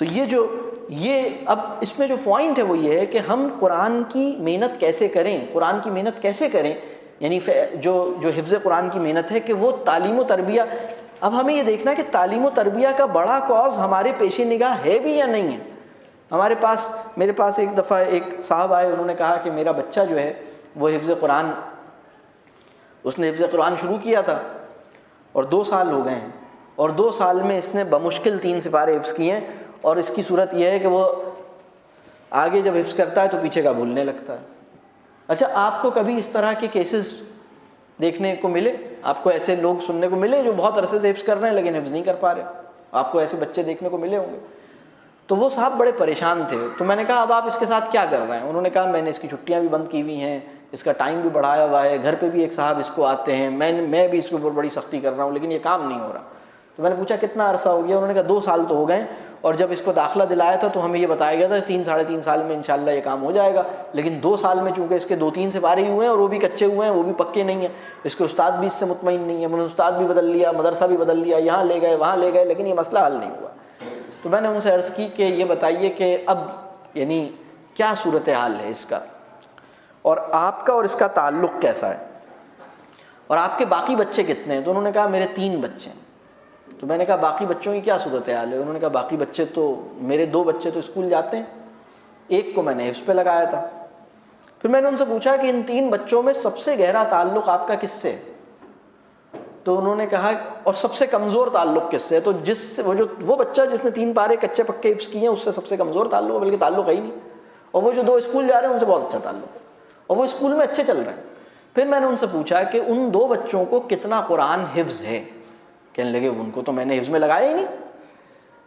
تو یہ اب اس میں جو پوائنٹ ہے وہ یہ ہے کہ ہم قرآن کی محنت کیسے کریں، قرآن کی محنت کیسے کریں، یعنی جو حفظ قرآن کی محنت ہے کہ وہ تعلیم و تربیہ. اب ہمیں یہ دیکھنا ہے کہ تعلیم و تربیہ کا بڑا کاز ہمارے پیش نگاہ ہے بھی یا نہیں ہے. میرے پاس ایک دفعہ ایک صاحب آئے، انہوں نے کہا کہ میرا بچہ جو ہے وہ اس نے حفظ قرآن شروع کیا تھا اور 2 سال ہو گئے ہیں، اور 2 سال میں اس نے بمشکل 3 سپارے حفظ کیے ہیں، اور اس کی صورت یہ ہے کہ وہ آگے جب حفظ کرتا ہے تو پیچھے کا بھولنے لگتا ہے. اچھا، آپ کو کبھی اس طرح کے کیسز دیکھنے کو ملے؟ آپ کو ایسے لوگ سننے کو ملے جو بہت عرصے سے حفظ کر رہے ہیں لیکن حفظ نہیں کر پا رہے؟ آپ کو ایسے بچے دیکھنے کو ملے ہوں گے. تو وہ صاحب بڑے پریشان تھے. تو میں نے کہا اب آپ اس کے ساتھ کیا کر رہے ہیں؟ انہوں نے کہا میں نے اس کی چھٹیاں بھی بند کی ہوئی ہیں، اس کا ٹائم بھی بڑھایا ہوا ہے، گھر پہ بھی ایک صاحب اس کو آتے ہیں، میں بھی اس کے اوپر بڑی سختی کر رہا ہوں لیکن یہ کام نہیں ہو رہا. تو میں نے پوچھا کتنا عرصہ ہو گیا؟ انہوں نے کہا 2 سال تو ہو گئے، اور جب اس کو داخلہ دلایا تھا تو ہمیں یہ بتایا گیا تھا 3 ساڑھے 3 سال میں انشاءاللہ یہ کام ہو جائے گا، لیکن 2 سال میں چونکہ اس کے 2-3 سپارے ہی ہوئے ہیں اور وہ بھی کچے ہوئے ہیں، وہ بھی پکے نہیں ہیں، اس کے استاد بھی اس سے مطمئن نہیں ہے، میں نے استاد بھی بدل لیا، مدرسہ بھی بدل لیا، یہاں لے گئے وہاں لے گئے، لیکن یہ مسئلہ حل نہیں ہوا. تو میں نے ان سے عرض کی کہ یہ بتائیے کہ اب یعنی کیا صورتحال ہے اس کا، اور آپ کا اور اس کا تعلق کیسا ہے، اور آپ کے باقی بچے کتنے ہیں؟ تو انہوں نے کہا میرے 3 بچے ہیں. تو میں نے کہا باقی بچوں کی کیا صورتحال ہے؟ انہوں نے کہا باقی بچے تو میرے 2 بچے تو اسکول جاتے ہیں، ایک کو میں نے حفظ پہ لگایا تھا. پھر میں نے ان سے پوچھا کہ ان 3 بچوں میں سب سے گہرا تعلق آپ کا کس سے ہے؟ تو انہوں نے کہا اور سب سے کمزور تعلق کس سے ہے؟ تو وہ بچہ جس نے 3 پارے کچے پکے حفظ کیے ہیں اس سے سب سے کمزور تعلق ہے، بلکہ تعلق ہے ہی نہیں. اور وہ جو 2 اسکول جا رہے ہیں ان سے بہت اچھا تعلق ہے، اور وہ اسکول میں اچھے چل رہے ہیں. پھر میں نے ان سے پوچھا کہ ان 2 بچوں کو کتنا قرآن حفظ ہے؟ کہنے لگے ان کو تو میں نے حفظ میں لگایا ہی نہیں.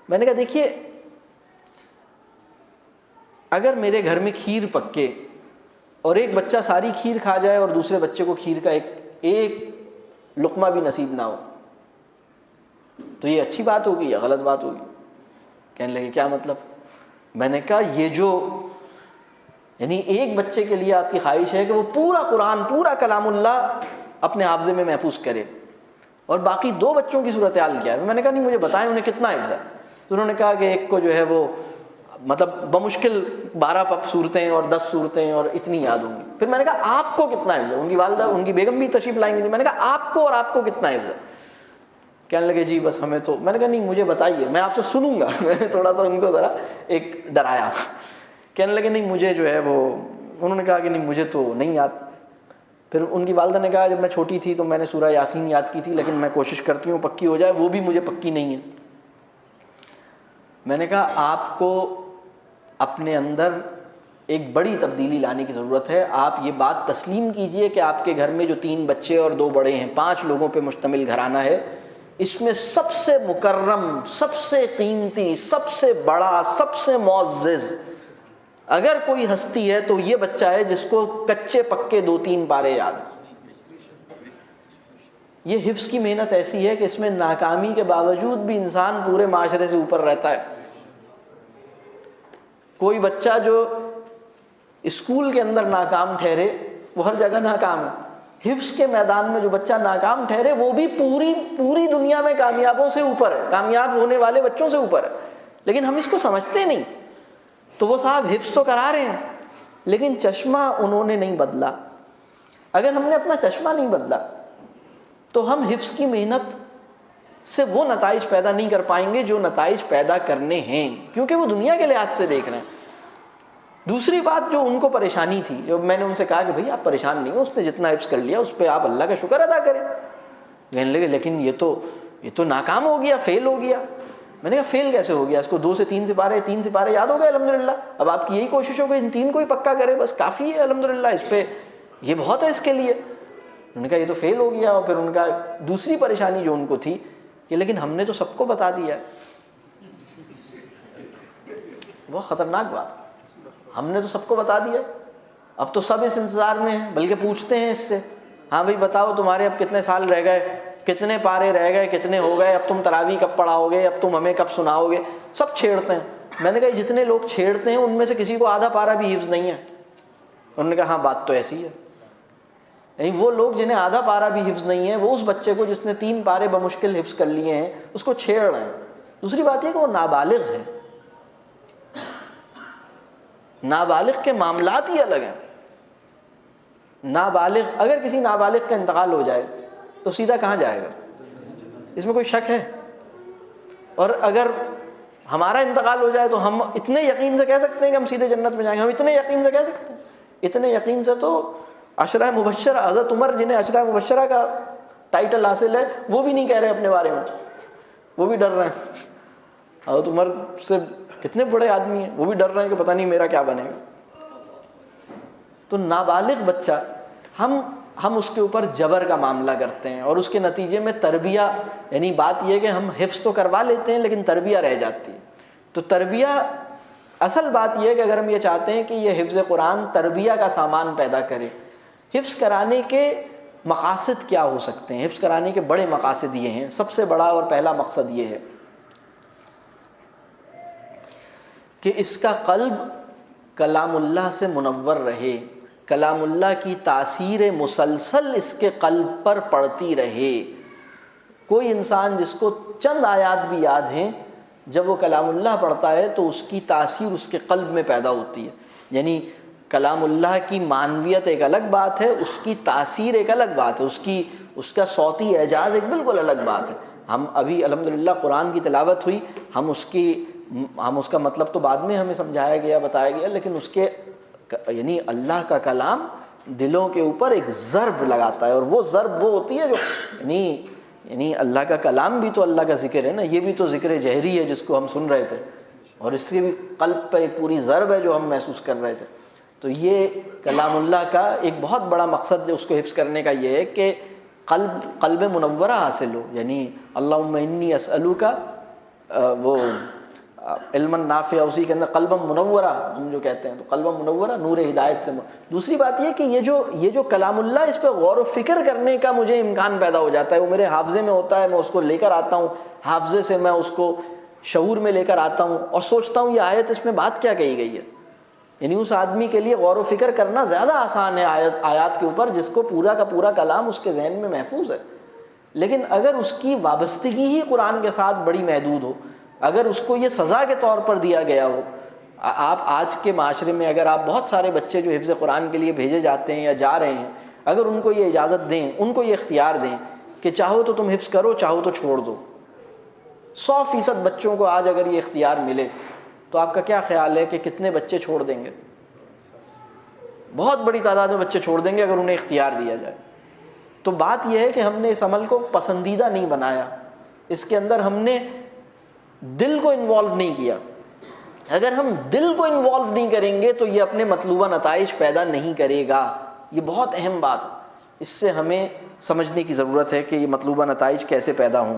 میں نے کہا دیکھیے، اگر میرے گھر میں کھیر پکے اور ایک بچہ ساری کھیر کھا جائے اور دوسرے بچے کو کھیر کا ایک لقمہ بھی نصیب نہ ہو تو یہ اچھی بات ہوگی یا غلط بات ہوگی؟ کہنے لگے کیا مطلب؟ میں نے کہا یہ یعنی ایک بچے کے لیے آپ کی خواہش ہے کہ وہ پورا قرآن، پورا کلام اللہ اپنے حافظے میں محفوظ کرے، اور باقی 2 بچوں کی صورتحال کیا ہے؟ میں نے کہا نہیں مجھے بتائیں انہیں کتنا حفظ ہے. تو انہوں نے کہا کہ ایک کو جو ہے وہ مطلب بمشکل 12 صورتیں اور 10 صورتیں اور اتنی یاد ہوں گی. پھر میں نے کہا آپ کو کتنا حفظ ہے؟ ان کی والدہ، ان کی بیگم بھی تشریف لائیں گی. میں نے کہا آپ کو اور آپ کو کتنا حفظ ہے؟ کہنے لگے جی بس ہمیں تو. میں نے کہا نہیں مجھے بتائیے، میں آپ سے سنوں گا. میں نے تھوڑا سا ان کو ذرا ایک ڈرایا. کہنے لگے نہیں مجھے جو ہے وہ، انہوں نے کہا کہ نہیں مجھے تو نہیں یاد. پھر ان کی والدہ نے کہا جب میں چھوٹی تھی تو میں نے سورہ یاسین یاد کی تھی، لیکن میں کوشش کرتی ہوں پکی ہو جائے، وہ بھی مجھے پکی نہیں ہے. میں نے کہا آپ کو اپنے اندر ایک بڑی تبدیلی لانے کی ضرورت ہے. آپ یہ بات تسلیم کیجئے کہ آپ کے گھر میں جو 3 بچے اور 2 بڑے ہیں، 5 لوگوں پہ مشتمل گھرانہ ہے، اس میں سب سے مکرم، سب سے قیمتی، سب سے بڑا، سب سے معزز اگر کوئی ہستی ہے تو یہ بچہ ہے جس کو کچے پکے 2-3 پارے یاد ہیں. یہ حفظ کی محنت ایسی ہے کہ اس میں ناکامی کے باوجود بھی انسان پورے معاشرے سے اوپر رہتا ہے. کوئی بچہ جو اسکول کے اندر ناکام ٹھہرے وہ ہر جگہ ناکام ہے. حفظ کے میدان میں جو بچہ ناکام ٹھہرے وہ بھی پوری دنیا میں کامیابوں سے اوپر ہے، کامیاب ہونے والے بچوں سے اوپر ہے. لیکن ہم اس کو سمجھتے نہیں. تو وہ صاحب حفظ تو کرا رہے ہیں لیکن چشمہ انہوں نے نہیں بدلا. اگر ہم نے اپنا چشمہ نہیں بدلا تو ہم حفظ کی محنت سے وہ نتائج پیدا نہیں کر پائیں گے جو نتائج پیدا کرنے ہیں، کیونکہ وہ دنیا کے لحاظ سے دیکھ رہے ہیں. دوسری بات جو ان کو پریشانی تھی، جو میں نے ان سے کہا کہ بھائی آپ پریشان نہیں ہو، اس نے جتنا حفظ کر لیا اس پہ آپ اللہ کا شکر ادا کریں. کہنے لگے لیکن یہ تو ناکام ہو گیا، فیل ہو گیا. میں نے کہا فیل کیسے ہو گیا؟ اس کو 2 سے 3 سپارے یاد ہو گئے الحمدللہ. اب آپ کی یہی کوشش ہو کہ ان 3 کو ہی پکا کرے، بس کافی ہے الحمدللہ، اس پہ یہ بہت ہے اس کے لیے. انہوں نے کہا یہ تو فیل ہو گیا. اور پھر ان کا دوسری پریشانی جو ان کو تھی کہ لیکن ہم نے تو سب کو بتا دیا. بہت خطرناک بات، ہم نے تو سب کو بتا دیا، اب تو سب اس انتظار میں ہیں، بلکہ پوچھتے ہیں اس سے ہاں بھائی بتاؤ تمہارے اب کتنے سال رہ گئے، کتنے پارے رہ گئے، کتنے ہو گئے، اب تم تراویح کب پڑھاؤ گے، اب تم ہمیں کب سناؤ گے. سب چھیڑتے ہیں. میں نے کہا جتنے لوگ چھیڑتے ہیں ان میں سے کسی کو آدھا پارا بھی حفظ نہیں ہے. انہوں نے کہا ہاں بات تو ایسی ہے. یعنی وہ لوگ جنہیں آدھا پارا بھی حفظ نہیں ہے وہ اس بچے کو جس نے 3 پارے بمشکل حفظ کر لیے ہیں اس کو چھیڑ رہے ہیں. دوسری بات یہ کہ وہ نابالغ ہے. نابالغ کے معاملات ہی الگ ہیں. نابالغ، اگر کسی نابالغ کا انتقال ہو جائے تو سیدھا کہاں جائے گا؟ اس میں کوئی شک ہے؟ اور اگر ہمارا انتقال ہو جائے تو ہم اتنے یقین سے کہہ سکتے ہیں کہ ہم سیدھے جنت میں جائیں گے؟ ہم اتنے یقین سے کہہ سکتے ہیں؟ اتنے یقین سے تو عشرہ مبشرہ، حضرت عمر جنہیں عشرہ مبشرہ کا ٹائٹل حاصل ہے، وہ بھی نہیں کہہ رہے اپنے بارے میں، وہ بھی ڈر رہے ہیں. حضرت عمر سے کتنے بڑے آدمی ہیں، وہ بھی ڈر رہے ہیں کہ پتہ نہیں میرا کیا بنے گا. تو نابالغ بچہ ہم اس کے اوپر جبر کا معاملہ کرتے ہیں، اور اس کے نتیجے میں تربیہ، یعنی بات یہ کہ ہم حفظ تو کروا لیتے ہیں لیکن تربیہ رہ جاتی ہے. تو تربیہ، اصل بات یہ ہے کہ اگر ہم یہ چاہتے ہیں کہ یہ حفظ قرآن تربیہ کا سامان پیدا کرے، حفظ کرانے کے مقاصد کیا ہو سکتے ہیں؟ حفظ کرانے کے بڑے مقاصد یہ ہیں. سب سے بڑا اور پہلا مقصد یہ ہے کہ اس کا قلب کلام اللہ سے منور رہے، کلام اللہ کی تاثیر مسلسل اس کے قلب پر پڑتی رہے. کوئی انسان جس کو چند آیات بھی یاد ہیں، جب وہ کلام اللہ پڑھتا ہے تو اس کی تاثیر اس کے قلب میں پیدا ہوتی ہے. یعنی کلام اللہ کی معنویت ایک الگ بات ہے، اس کی تاثیر ایک الگ بات ہے، اس کا صوتی اعجاز ایک بالکل الگ بات ہے. ہم ابھی الحمدللہ قرآن کی تلاوت ہوئی، ہم اس کا مطلب تو بعد میں ہمیں سمجھایا گیا، بتایا گیا، لیکن اس کے یعنی اللہ کا کلام دلوں کے اوپر ایک ضرب لگاتا ہے، اور وہ ضرب وہ ہوتی ہے جو یعنی اللہ کا کلام بھی تو اللہ کا ذکر ہے نا، یہ بھی تو ذکر جہری ہے جس کو ہم سن رہے تھے، اور اس کے بھی قلب پہ ایک پوری ضرب ہے جو ہم محسوس کر رہے تھے. تو یہ کلام اللہ کا ایک بہت بڑا مقصد جو اس کو حفظ کرنے کا یہ ہے کہ قلب منورہ حاصل ہو. یعنی اللہم انی اسألوک، وہ علم نافع، اسی کے اندر قلب منورہ ہم جو کہتے ہیں، تو قلب منورہ نور ہدایت سے. دوسری بات یہ کہ یہ جو کلام اللہ، اس پہ غور و فکر کرنے کا مجھے امکان پیدا ہو جاتا ہے. وہ میرے حافظے میں ہوتا ہے، میں اس کو لے کر آتا ہوں، حافظے سے میں اس کو شعور میں لے کر آتا ہوں اور سوچتا ہوں یہ آیت، اس میں بات کیا کہی گئی ہے. یعنی اس آدمی کے لیے غور و فکر کرنا زیادہ آسان ہے آیات کے اوپر جس کو پورا کا پورا کلام اس کے ذہن میں محفوظ ہے. لیکن اگر اس کی وابستگی ہی قرآن کے ساتھ بڑی محدود ہو، اگر اس کو یہ سزا کے طور پر دیا گیا ہو، آپ آج کے معاشرے میں اگر آپ بہت سارے بچے جو حفظ قرآن کے لیے بھیجے جاتے ہیں یا جا رہے ہیں، اگر ان کو یہ اجازت دیں، ان کو یہ اختیار دیں کہ چاہو تو تم حفظ کرو، چاہو تو چھوڑ دو، 100% بچوں کو آج اگر یہ اختیار ملے تو آپ کا کیا خیال ہے کہ کتنے بچے چھوڑ دیں گے؟ بہت بڑی تعداد میں بچے چھوڑ دیں گے اگر انہیں اختیار دیا جائے. تو بات یہ ہے کہ ہم نے اس عمل کو پسندیدہ نہیں بنایا، اس کے اندر ہم نے دل کو انوالو نہیں کیا. اگر ہم دل کو انوالو نہیں کریں گے تو یہ اپنے مطلوبہ نتائج پیدا نہیں کرے گا. یہ بہت اہم بات ہے، اس سے ہمیں سمجھنے کی ضرورت ہے کہ یہ مطلوبہ نتائج کیسے پیدا ہوں.